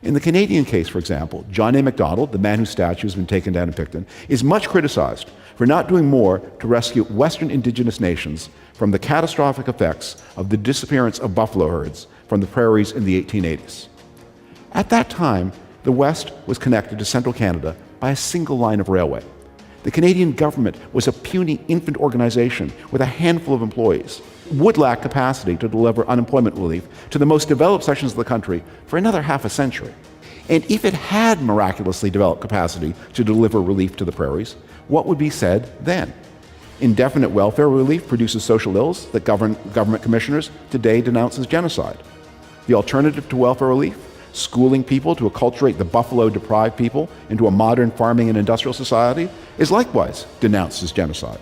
In the Canadian case, for example, John A. Macdonald, the man whose statue has been taken down in Picton, is much criticized for not doing more to rescue Western Indigenous nations from the catastrophic effects of the disappearance of buffalo herds from the prairies in the 1880s. At that time, the West was connected to central Canada by a single line of railway. The Canadian government was a puny infant organization with a handful of employees, would lack capacity to deliver unemployment relief to the most developed sections of the country for another half a century. And if it had miraculously developed capacity to deliver relief to the prairies, what would be said then? Indefinite welfare relief produces social ills that government commissioners today denounce as genocide. The alternative to welfare relief, schooling people to acculturate the buffalo-deprived people into a modern farming and industrial society, is likewise denounced as genocide.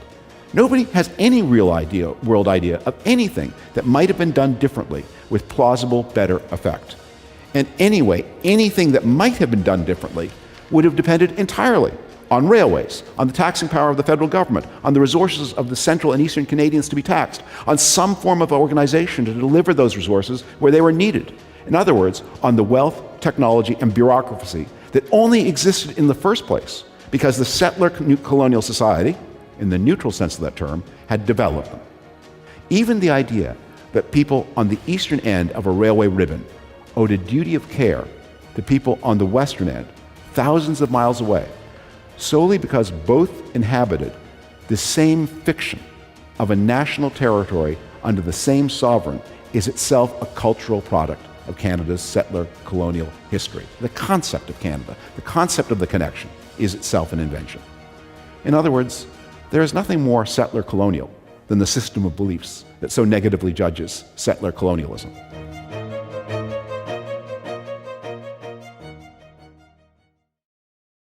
Nobody has any world idea of anything that might have been done differently with plausible, better effect. And anyway, anything that might have been done differently would have depended entirely on railways, on the taxing power of the federal government, on the resources of the central and eastern Canadians to be taxed, on some form of organization to deliver those resources where they were needed. In other words, on the wealth, technology, and bureaucracy that only existed in the first place because the settler-colonial society, in the neutral sense of that term, had developed them. Even the idea that people on the eastern end of a railway ribbon owed a duty of care to people on the western end, thousands of miles away, solely because both inhabited the same fiction of a national territory under the same sovereign, is itself a cultural product of Canada's settler-colonial history. The concept of Canada, the concept of the connection, is itself an invention. In other words, there is nothing more settler-colonial than the system of beliefs that so negatively judges settler colonialism.